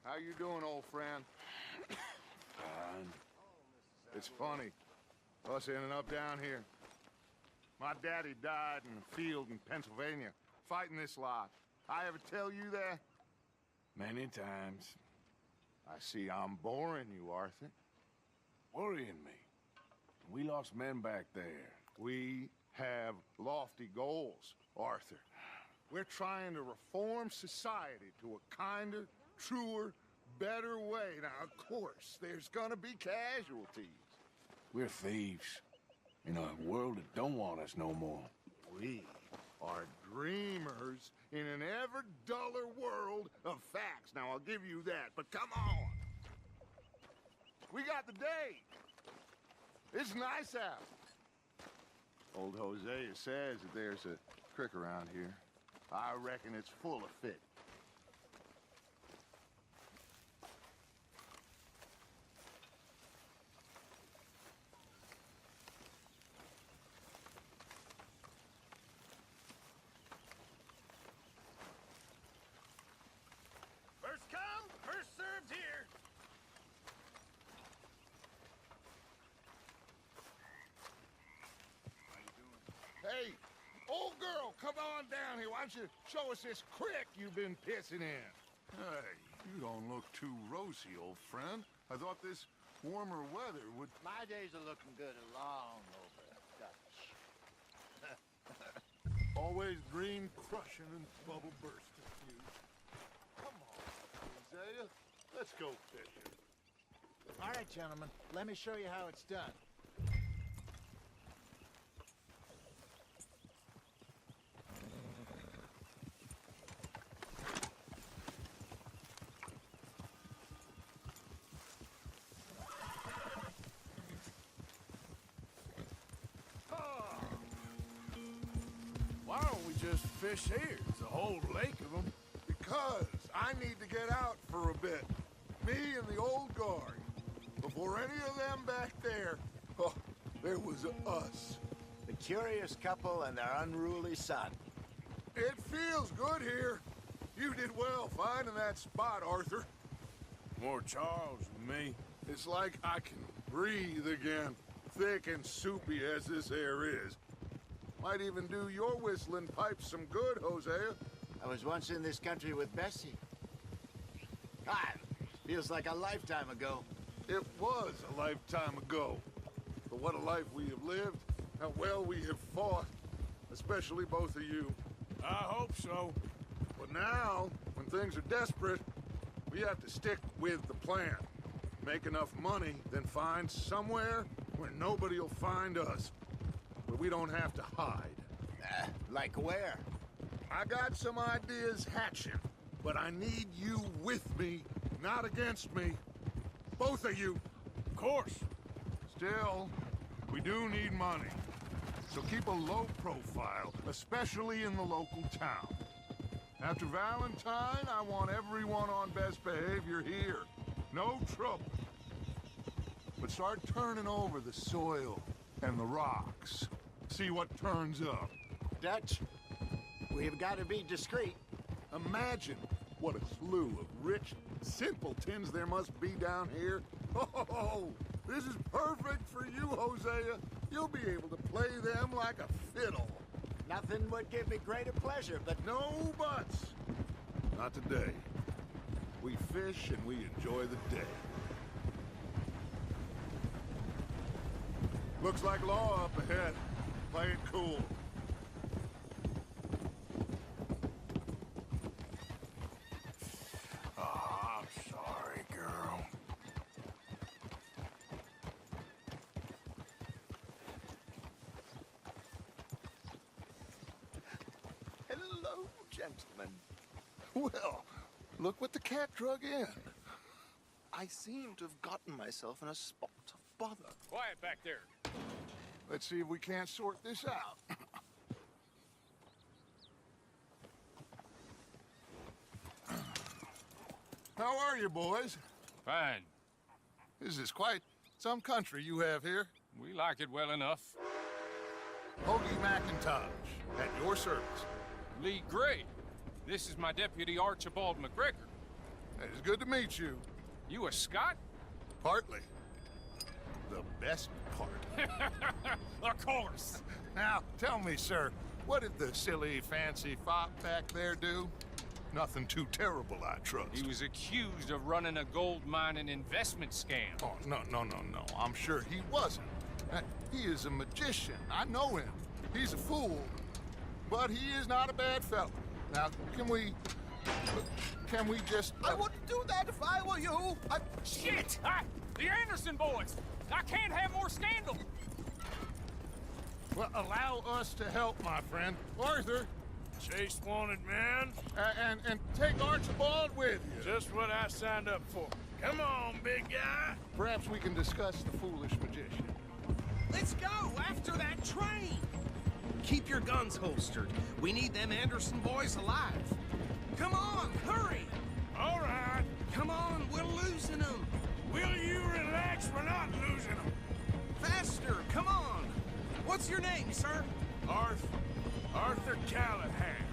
How you doing, old friend? Fine. It's funny, us ending up down here. My daddy died in a field in Pennsylvania, fighting this lot. I ever tell you that? Many times. I see I'm boring you, Arthur. Worrying me. We lost men back there. We have lofty goals, Arthur. We're trying to reform society to a kinder, truer, better way. Now, of course, there's gonna be casualties. We're thieves. In a world that don't want us no more. We are dreamers in an ever duller world of facts. Now, I'll give you that, but come on. We got the day. It's nice out. Old Hosea says that there's a creek around here. I reckon it's full of fish. First come, first served here. Hey, old girl, come on down here. Why don't you show us this creek you've been pissing in? Hey, you don't look too rosy, old friend. I thought this warmer weather would... My days are looking good along over Dutch. Always green crushing and bubble bursting, you. Come on, Hosea. Let's go fishing. All right, gentlemen, let me show you how it's done. Why don't we just fish here? There's a whole lake of them. Because I need to get out for a bit. Me and the old guard. Before any of them back there, oh, there was us. The curious couple and their unruly son. It feels good here. You did well finding that spot, Arthur. More Charles than me. It's like I can breathe again, thick and soupy as this air is. Might even do your whistling pipes some good, Hosea. I was once in this country with Bessie. God, feels like a lifetime ago. It was a lifetime ago. But what a life we have lived, how well we have fought, especially both of you. I hope so. But now, when things are desperate, we have to stick with the plan. Make enough money, then find somewhere where nobody will find us. Where we don't have to hide. Like where? I got some ideas hatching, but I need you with me, not against me. Both of you. Of course. Still, we do need money. So keep a low profile, especially in the local town. After Valentine, I want everyone on best behavior here. No trouble. But start turning over the soil and the rocks. See what turns up. Dutch, we've got to be discreet. Imagine what a slew of rich simpletons there must be down here. Oh, this is perfect for you, Hosea. You'll be able to play them like a fiddle. Nothing would give me greater pleasure, but No buts. Not today. We fish and we enjoy the day. Looks like law up ahead. Play it cool. Oh, I'm sorry, girl. Hello, gentlemen. Well, look what the cat drug in. I seem to have gotten myself in a spot of bother. Quiet back there. Let's see if we can't sort this out. How are you, boys? Fine. This is quite some country you have here. We like it well enough. Hoagie McIntosh, at your service. Lee Gray. This is my deputy, Archibald McGregor. It's good to meet you. You a Scot? Partly. The best part. Of course. Now, tell me, sir, what did the silly, fancy fop back there do? Nothing too terrible, I trust. He was accused of running a gold mining investment scam. Oh, no. I'm sure he wasn't. He is a magician. I know him. He's a fool. But he is not a bad fellow. Now, can we just... I wouldn't do that if I were you. Shit! The Anderson boys! I can't have more scandal! Well, allow us to help, my friend. Arthur, Chase wanted man. and take Archibald with you. Just what I signed up for. Come on, big guy. Perhaps we can discuss the foolish magician. Let's go after that train! Keep your guns holstered. We need them Anderson boys alive. Come on, hurry! All right. Come on, we're losing them. Will you relax? We're not losing them. Faster, come on. What's your name, sir? Arthur Callahan.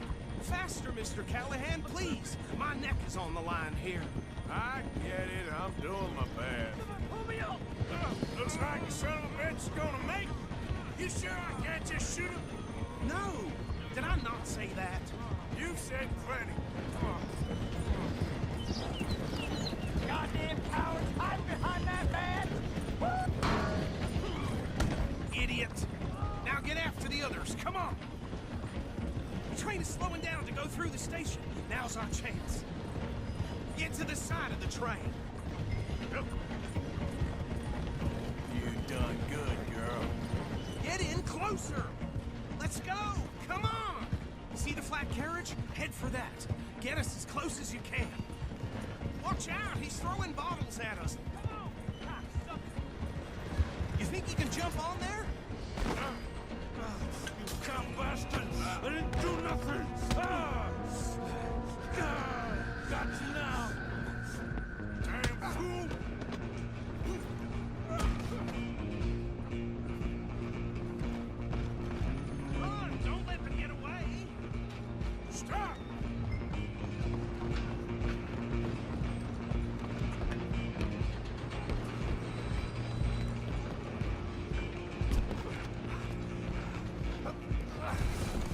Faster, Mr. Callahan, please. My neck is on the line here. I get it. I'm doing my best. Pull me up! Looks like the son of a bitch is gonna make it. You sure I can't just shoot him? No! Did I not say that? You've said plenty. Come on. Goddamn cowards, hide behind that man! Idiot! Now get after the others, come on! The train is slowing down to go through the station. Now's our chance. Get to the side of the train. You done good, girl. Get in closer! Let's go! Come on! See the flat carriage? Head for that. Get us as close as you can. Watch out! He's throwing bottles at us. You think you can jump on there? You come bastard! I didn't do nothing! Got you now! Damn fool! Run! Don't let them get away! Stop!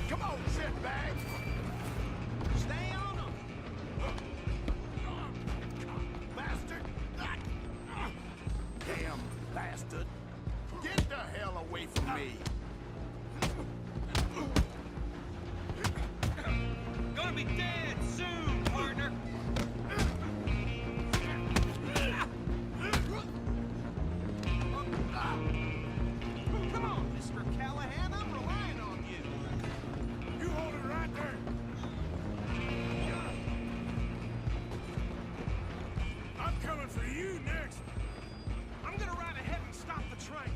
Come on, shitbag! Stay on them! Bastard! Damn bastard! Get the hell away from me! Gonna be dead soon, partner! Come on, Mr. Callahan, I'm relying on you. You hold it right there! I'm coming for you next! I'm gonna ride ahead and stop the train.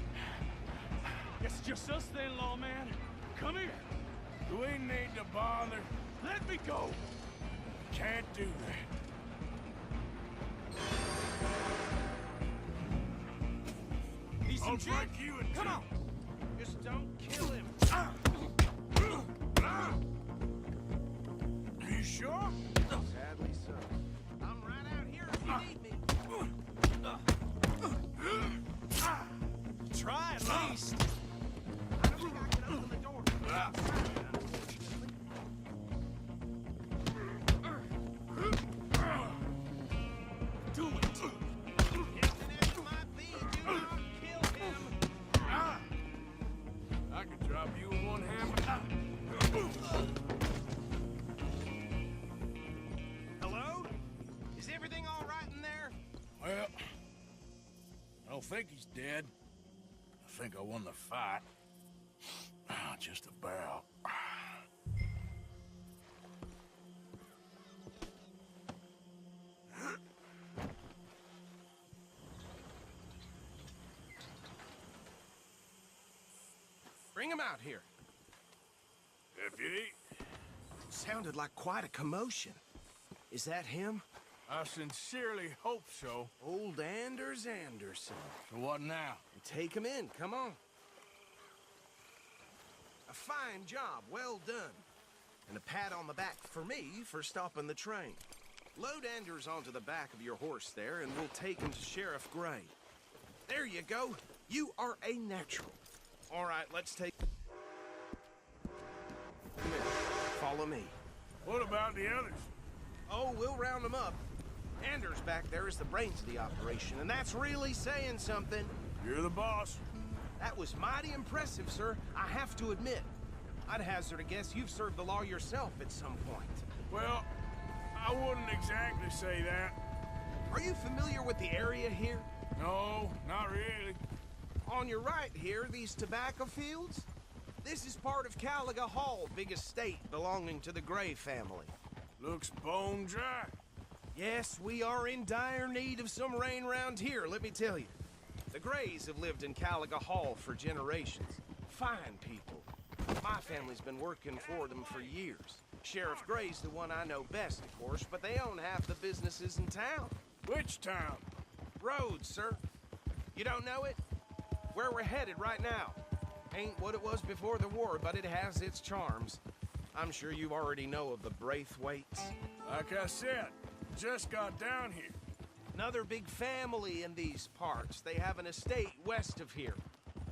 Guess it's just us then, lawman. Come here. Do we need to bother? Let me go. Can't do that. He's I'll in jail. break you in Come two. on. Just don't kill him. You sure? Sadly so. I'm right out here if you need me. Try at least. I don't think I can open the door from the outside, unfortunately. Do it. Captain X might be, do not kill him. I could drop you with one hand. Hello? Is everything all right in there? Well, I don't think he's dead. I think I won the fight. Just about. Bring him out here. Deputy, Sounded like quite a commotion. Is that him? I sincerely hope so. Old Anders Anderson. So what now? Take him in, come on. A fine job, well done. And a pat on the back for me for stopping the train. Load Anders onto the back of your horse there, and we'll take him to Sheriff Gray. There you go. You are a natural. All right, let's take... Come here. Follow me. What about the others? Oh, we'll round them up. Anders back there is the brains of the operation, and that's really saying something. You're the boss. That was mighty impressive, sir. I have to admit. I'd hazard a guess you've served the law yourself at some point. Well, I wouldn't exactly say that. Are you familiar with the area here? No, not really. On your right here, these tobacco fields? This is part of Caliga Hall, big estate belonging to the Gray family. Looks bone dry. Yes, we are in dire need of some rain round here, let me tell you. The Grays have lived in Caliga Hall for generations. Fine people. My family's been working for them for years. Sheriff Gray's the one I know best, of course, but they own half the businesses in town. Which town? Rhodes, sir. You don't know it? Where we're headed right now. Ain't what it was before the war, but it has its charms. I'm sure you already know of the Braithwaites. Like I said, just got down here. Another big family in these parts. They have an estate west of here.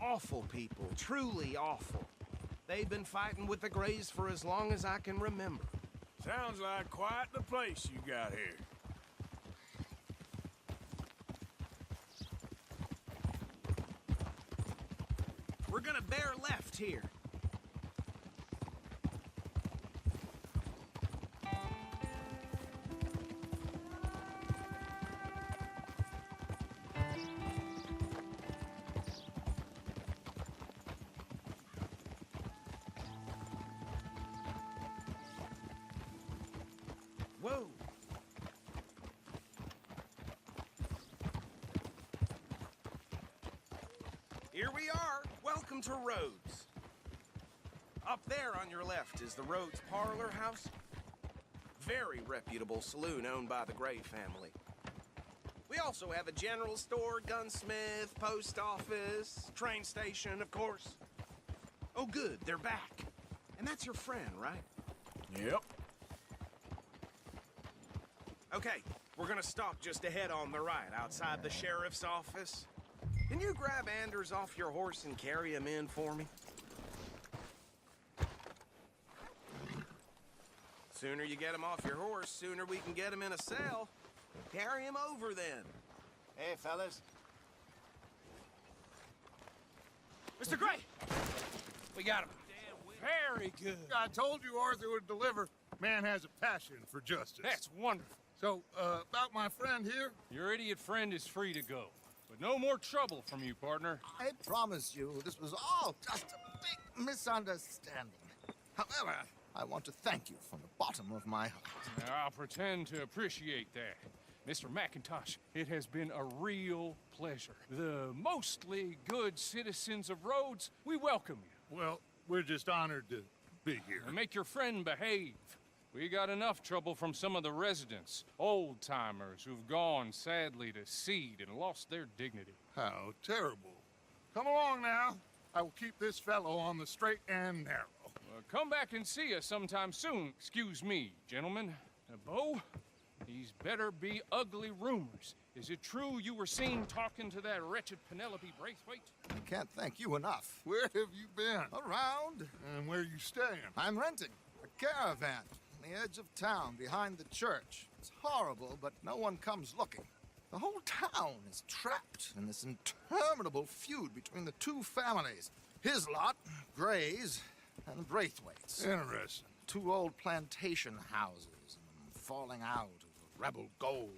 Awful people, truly awful. They've been fighting with the Grays for as long as I can remember. Sounds like quite the place you got here. We're gonna bear left here. Whoa. Here we are. Welcome to Rhodes. Up there on your left is the Rhodes Parlor House. Very reputable saloon owned by the Gray family. We also have a general store, gunsmith, post office, train station, of course. Oh, good, they're back. And that's your friend, right? Yep. Okay, we're gonna stop just ahead on the right, outside the sheriff's office. Can you grab Anders off your horse and carry him in for me? Sooner you get him off your horse, sooner we can get him in a cell. Carry him over then. Hey, fellas. Mr. Gray! We got him. Very good. I told you Arthur would deliver. Man has a passion for justice. That's wonderful. So, about my friend here? Your idiot friend is free to go. But no more trouble from you, partner. I promise you, this was all just a big misunderstanding. However, I want to thank you from the bottom of my heart. I'll pretend to appreciate that. Mr. McIntosh, it has been a real pleasure. The mostly good citizens of Rhodes, we welcome you. Well, we're just honored to be here. And make your friend behave. We got enough trouble from some of the residents, old-timers who've gone, sadly, to seed and lost their dignity. How terrible. Come along now. I will keep this fellow on the straight and narrow. Come back and see us sometime soon. Excuse me, gentlemen. Bo, these better be ugly rumors. Is it true you were seen talking to that wretched Penelope Braithwaite? I can't thank you enough. Where have you been? Around. And where you staying? I'm renting a caravan on the edge of town behind the church. It's horrible, but no one comes looking. The whole town is trapped in this interminable feud between the two families. His lot, Gray's, and the Braithwaites. Interesting. Two old plantation houses, and falling out of rebel gold,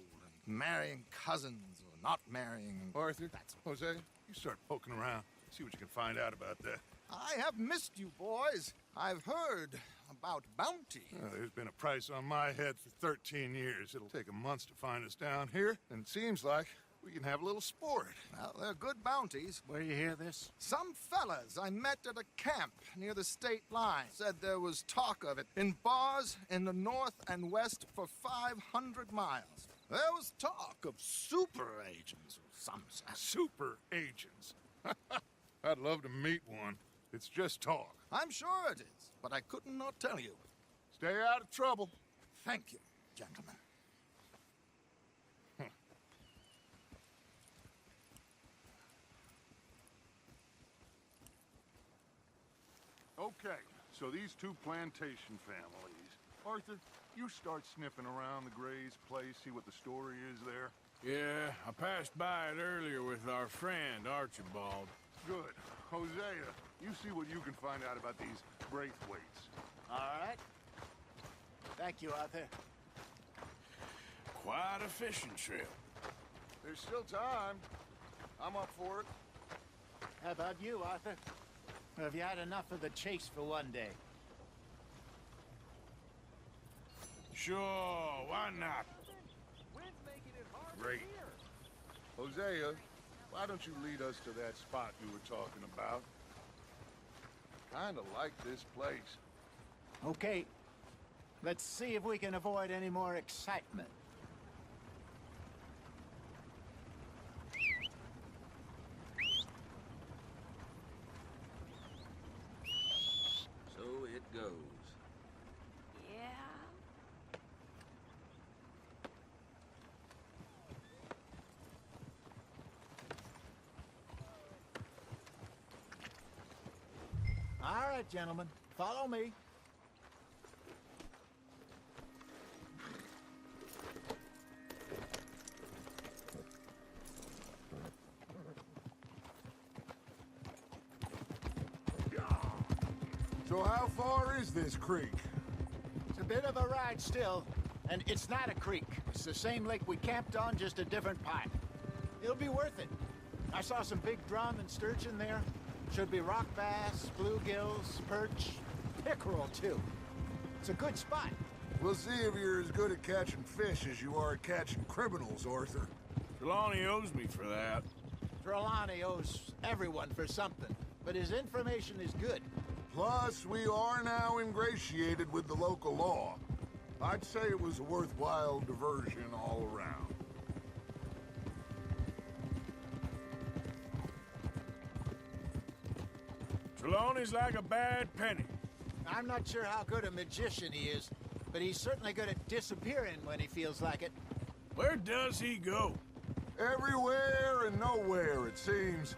and marrying cousins or not marrying. Arthur, Jose, you start poking around. See what you can find out about that. I have missed you, boys. I've heard about bounty. There's been a price on my head for 13 years. It'll take a month to find us down here, and it seems like we can have a little sport. Well, they're good bounties. Where you hear this? Some fellas I met at a camp near the state line said there was talk of it in bars in the north and west for 500 miles. There was talk of super agents or some such. Super agents. I'd love to meet one. It's just talk. I'm sure it is, but I couldn't not tell you. Stay out of trouble. Thank you, gentlemen. Okay, so these two plantation families. Arthur, you start sniffing around the Gray's place, see what the story is there. Yeah, I passed by it earlier with our friend, Archibald. Good. Hosea, you see what you can find out about these Braithwaites. All right. Thank you, Arthur. Quite a fishing trip. There's still time. I'm up for it. How about you, Arthur? Or have you had enough of the chase for one day? Sure, why not? Great. Hosea, why don't you lead us to that spot you were talking about? Kinda like this place. Okay. Let's see if we can avoid any more excitement. So it goes. Yeah. All right, gentlemen. Follow me. So how far is this creek? It's a bit of a ride still, and it's not a creek. It's the same lake we camped on, just a different part. It'll be worth it. I saw some big drum and sturgeon there. Should be rock bass, bluegills, perch, pickerel too. It's a good spot. We'll see if you're as good at catching fish as you are at catching criminals, Arthur. Trelawney owes me for that. Trelawney owes everyone for something, but his information is good. Plus, we are now ingratiated with the local law. I'd say it was a worthwhile diversion all around. Trelawney's like a bad penny. I'm not sure how good a magician he is, but he's certainly good at disappearing when he feels like it. Where does he go? Everywhere and nowhere, it seems.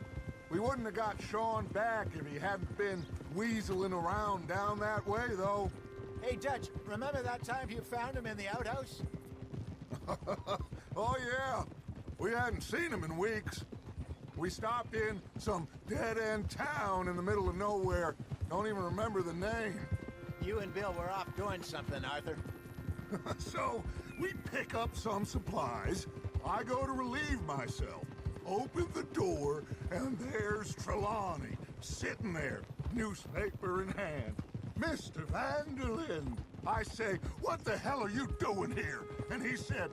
We wouldn't have got Sean back if he hadn't been weaseling around down that way, though. Hey, Dutch, remember that time you found him in the outhouse? Oh, yeah. We hadn't seen him in weeks. We stopped in some dead-end town in the middle of nowhere. Don't even remember the name. You and Bill were off doing something, Arthur. So, we pick up some supplies. I go to relieve myself. Open the door, and there's Trelawney, sitting there, newspaper in hand. Mr. Vanderlyn. I say, what the hell are you doing here? And he said,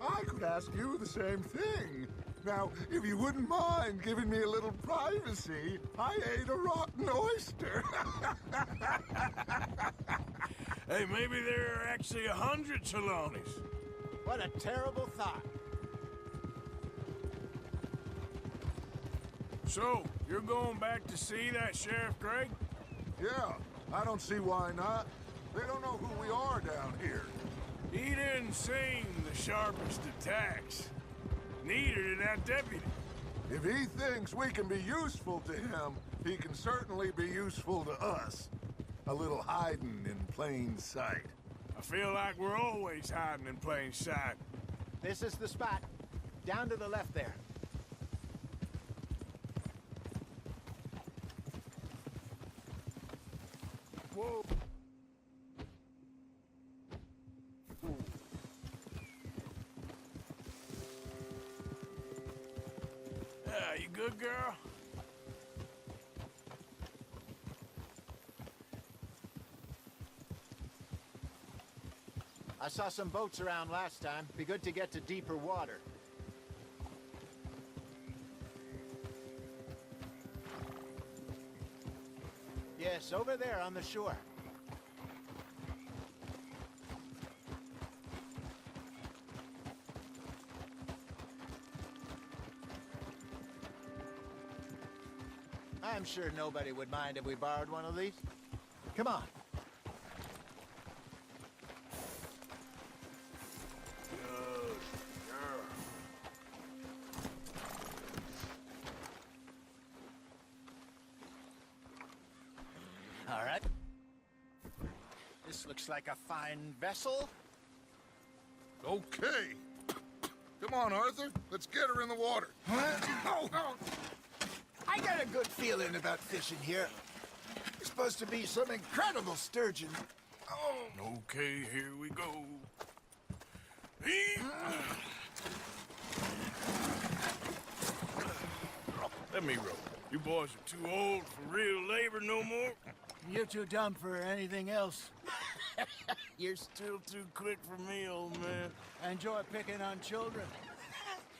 I could ask you the same thing. Now, if you wouldn't mind giving me a little privacy, I ate a rotten oyster. Hey, maybe there are actually 100 Trelawneys. What a terrible thought. So, you're going back to see that Sheriff Gregg? Yeah, I don't see why not. They don't know who we are down here. He didn't seem the sharpest attacks. Neither did that deputy. If he thinks we can be useful to him, he can certainly be useful to us. A little hiding in plain sight. I feel like we're always hiding in plain sight. This is the spot. Down to the left there. Whoa. You good, girl? I saw some boats around last time. Be good to get to deeper water. Yes, over there on the shore. I'm sure nobody would mind if we borrowed one of these. Come on. Good girl. All right. looks like a fine vessel. Okay. Come on, Arthur. Let's get her in the water. I got a good feeling about fishing here. It's supposed to be some incredible sturgeon. Okay, here we go. Let me row. You boys are too old for real labor no more. You're too dumb for anything else. You're still too quick for me, old man. I enjoy picking on children.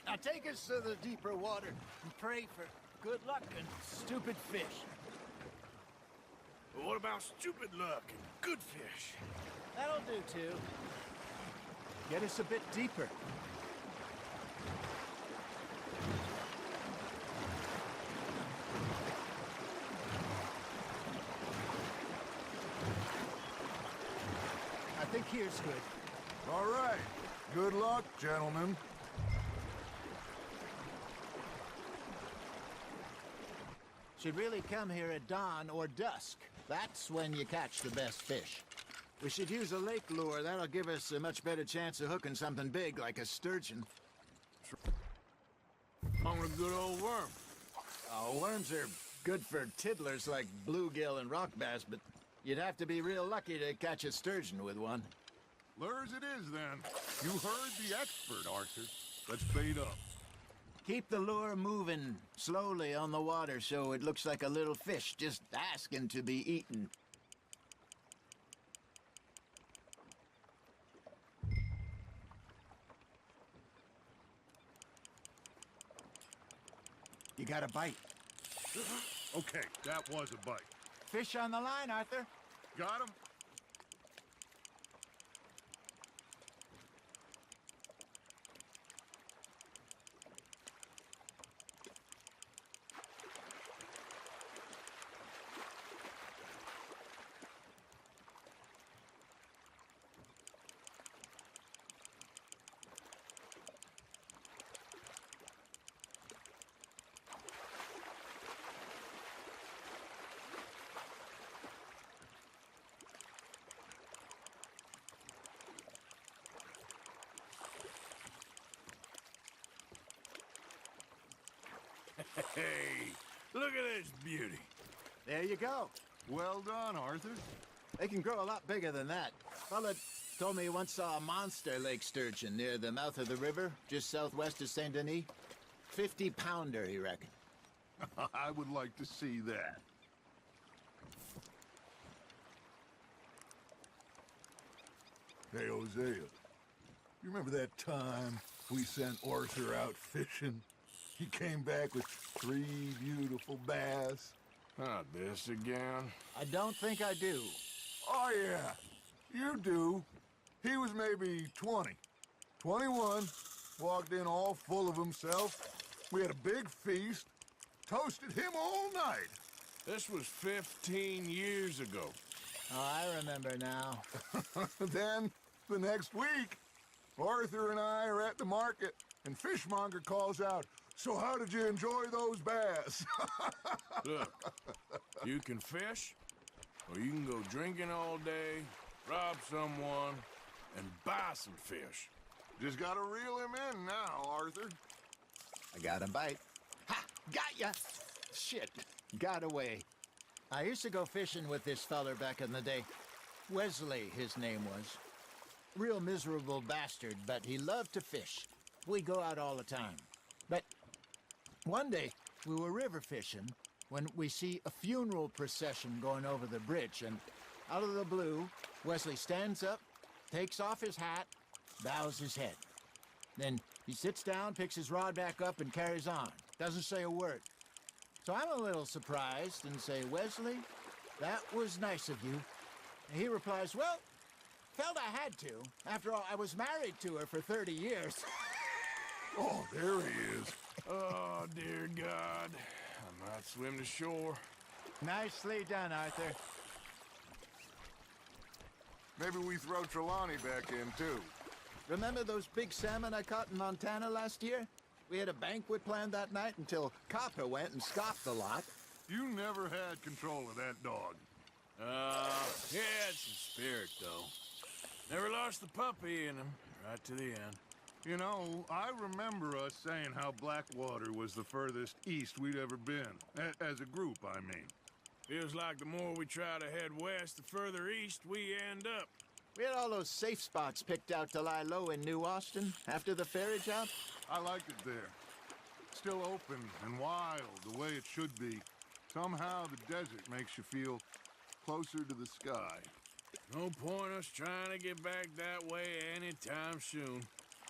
Now take us to the deeper water and pray for good luck and stupid fish. But what about stupid luck and good fish? That'll do, too. Get us a bit deeper. I think here's good. All right. Good luck, gentlemen. Should really come here at dawn or dusk. That's when you catch the best fish. We should use a lake lure. That'll give us a much better chance of hooking something big like a sturgeon. I want a good old worm. Oh, worms are good for tiddlers like bluegill and rock bass, but you'd have to be real lucky to catch a sturgeon with one. Lures it is, then. You heard the expert, Arthur. Let's bait up. Keep the lure moving slowly on the water so it looks like a little fish just asking to be eaten. You got a bite. Okay, that was a bite. Fish on the line, Arthur. Got him? Hey, look at this beauty. There you go. Well done, Arthur. They can grow a lot bigger than that. Fella told me he once saw a monster lake sturgeon near the mouth of the river, just southwest of Saint Denis. 50-pounder, he reckoned. I would like to see that. Hey, Hosea. You remember that time we sent Arthur out fishing? He came back with 3 beautiful bass. Not this again. I don't think I do. Oh, yeah. You do. He was maybe 20. 21. Walked in all full of himself. We had a big feast. Toasted him all night. This was 15 years ago. Oh, I remember now. Then, the next week, Arthur and I are at the market, and Fishmonger calls out, "So how did you enjoy those bass?" Look, you can fish, or you can go drinking all day, rob someone, and buy some fish. Just gotta reel him in now, Arthur. I got a bite. Ha! Got ya! Shit. Got away. I used to go fishing with this feller back in the day. Wesley, his name was. Real miserable bastard, but he loved to fish. We go out all the time. But one day, we were river fishing when we see a funeral procession going over the bridge, and out of the blue, Wesley stands up, takes off his hat, bows his head. Then he sits down, picks his rod back up, and carries on. Doesn't say a word. So I'm a little surprised and say, "Wesley, that was nice of you." And he replies, "Well, felt I had to. After all, I was married to her for 30 years. Oh, there he is. Oh, dear God. I might swim to shore. Nicely done, Arthur. Maybe we throw Trelawney back in, too. Remember those big salmon I caught in Montana last year? We had a banquet planned that night until Copper went and scoffed a lot. You never had control of that dog. He had some spirit, though. Never lost the puppy in him, right to the end. You know, I remember us saying how Blackwater was the furthest east we'd ever been. As a group, I mean. Feels like the more we try to head west, the further east we end up. We had all those safe spots picked out to lie low in New Austin after the ferry job. I like it there. Still open and wild, the way it should be. Somehow the desert makes you feel closer to the sky. No point us trying to get back that way anytime soon.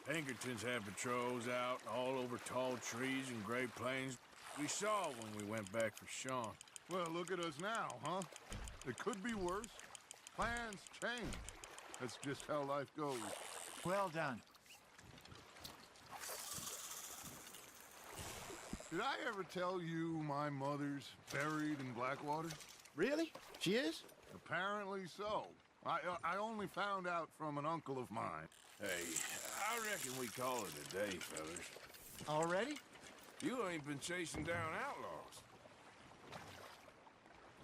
Pinkertons had patrols out all over tall trees and Great Plains. We saw when we went back for Sean. Well, look at us now, huh? It could be worse. Plans change. That's just how life goes. Well done. Did I ever tell you my mother's buried in Blackwater? Really? She is? Apparently so. I only found out from an uncle of mine. Hey, I reckon we call it a day, fellas. Already? You ain't been chasing down outlaws.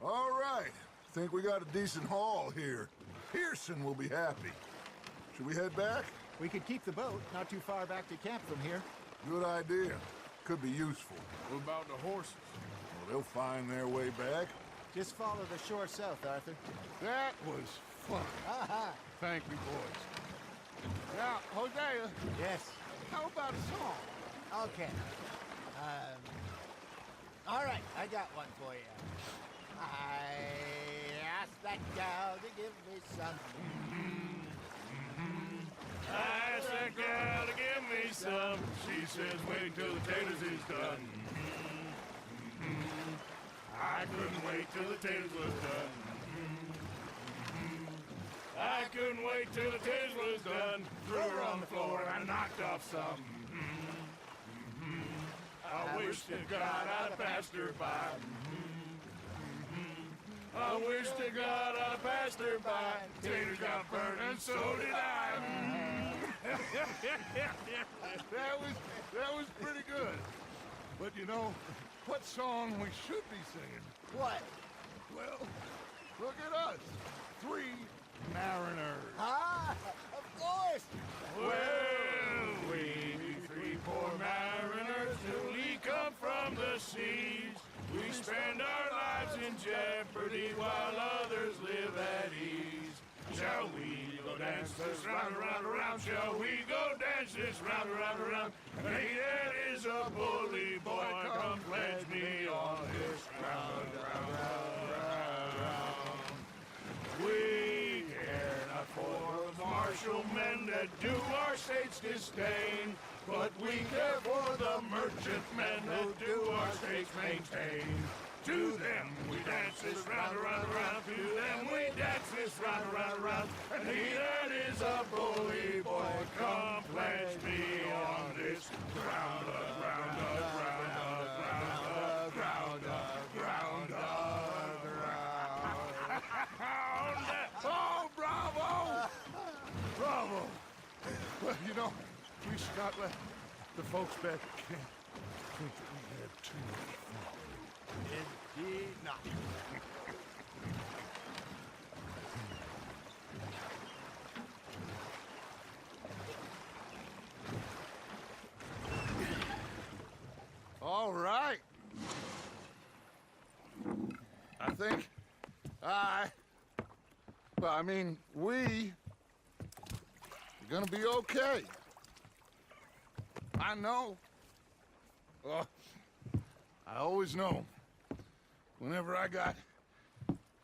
All right. Think we got a decent haul here. Pearson will be happy. Should we head back? We could keep the boat not too far back to camp from here. Good idea. Could be useful. What about the horses? Well, they'll find their way back. Just follow the shore south, Arthur. That was fun. Thank you, boys. Now, Hosea, Yes. how about a song? Okay. All right, I got one for you. I asked that gal to give me some. I asked that girl to give me some. She says wait till the taters is done. I couldn't wait till the taters was done. I couldn't wait till the taters was done. Threw her on the floor and I knocked off some. I wish to God I'd have passed her by. I wish to God I'd have passed her by. Taters got burned and so did I. That was pretty good. But you know, what song we should be singing? What? Well, look at us. 3 mariners. Ah, of course. Well, we 3 poor mariners newly come from the seas. We spend our lives in jeopardy while others live at ease. Shall we go dance this round, around, around? Shall we go dance this round, around, around? Hey, that is a bully boy. Come pledge me on this round, round, round, round, round. We care not for the martial men that do our state's disdain, but we care for the merchant men that do our state's maintain. To them we dance this round, around, around. To them we dance this round, around, around. And he that is a bully boy, come pledge me on this ground up, ground up, ground up, ground up, ground up, ground up, ground up. Oh, bravo! Bravo! Well, you know, we should not let the folks back at camp think that we had too much fun. Indeed not. All right. I think we're gonna be okay. I know. I always know. Whenever I got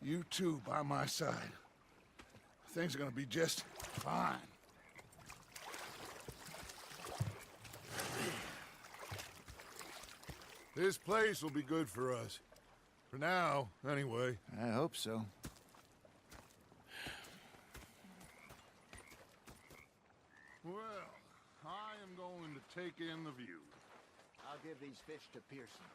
you two by my side, things are gonna be just fine. This place will be good for us. For now, anyway. I hope so. Well, I am going to take in the view. I'll give these fish to Pearson.